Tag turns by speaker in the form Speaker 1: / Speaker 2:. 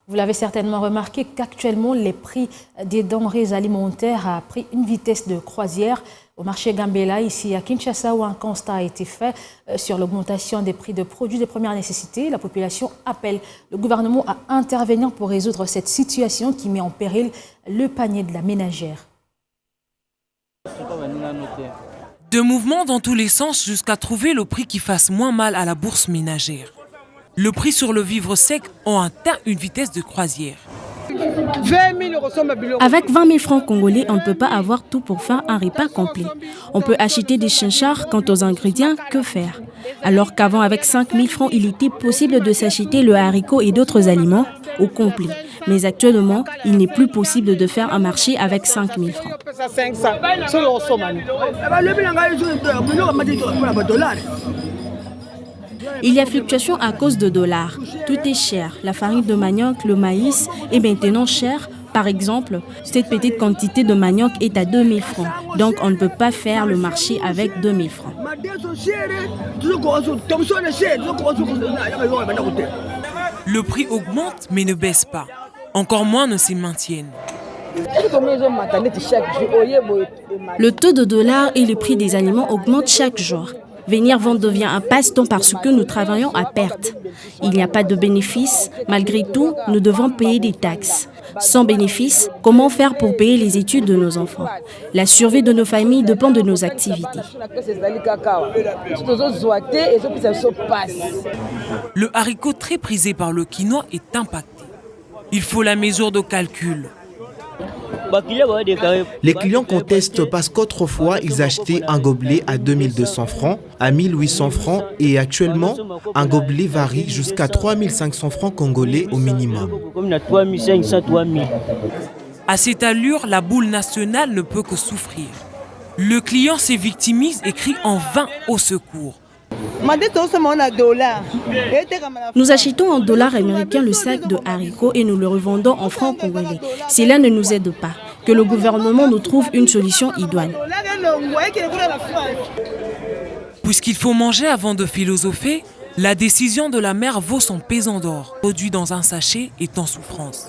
Speaker 1: Vous l'avez certainement remarqué qu'actuellement, les prix des denrées alimentaires a pris une vitesse de croisière. Au marché Gambela, ici à Kinshasa, où un constat a été fait sur l'augmentation des prix de produits de première nécessité, la population appelle le gouvernement à intervenir pour résoudre cette situation qui met en péril le panier de la ménagère.
Speaker 2: De mouvements dans tous les sens jusqu'à trouver le prix qui fasse moins mal à la bourse ménagère. Le prix sur le vivre sec ont atteint une vitesse de croisière.
Speaker 3: Avec 20 000 francs congolais, on ne peut pas avoir tout pour faire un repas complet. On peut acheter des chinchards, quant aux ingrédients, que faire? Alors qu'avant, avec 5 000 francs, il était possible de s'acheter le haricot et d'autres aliments au complet. Mais actuellement, il n'est plus possible de faire un marché avec 5 000 francs. Il y a fluctuation à cause de dollars. Tout est cher. La farine de manioc, le maïs est maintenant cher. Par exemple, cette petite quantité de manioc est à 2 000 francs. Donc, on ne peut pas faire le marché avec 2 000 francs.
Speaker 2: Le prix augmente mais ne baisse pas. Encore moins ne s'y maintiennent.
Speaker 3: Le taux de dollar et le prix des aliments augmentent chaque jour. Venir vendre devient un passe-temps parce que nous travaillons à perte. Il n'y a pas de bénéfice. Malgré tout, nous devons payer des taxes. Sans bénéfice, comment faire pour payer les études de nos enfants? La survie de nos familles dépend de nos activités.
Speaker 2: Le haricot très prisé par le quinoa est impacté. Il faut la mesure de calcul.
Speaker 4: Les clients contestent parce qu'autrefois, ils achetaient un gobelet à 2200 francs, à 1800 francs et actuellement, un gobelet varie jusqu'à 3500 francs congolais au minimum.
Speaker 2: À cette allure, la boule nationale ne peut que souffrir. Le client se victimise et crie en vain au secours.
Speaker 3: Nous achetons en dollars américains le sac de haricots et nous le revendons en francs congolais. Cela ne nous aide pas. Que le gouvernement nous trouve une solution idoine.
Speaker 2: Puisqu'il faut manger avant de philosopher, la décision de la mère vaut son pesant d'or. Produit dans un sachet est en souffrance.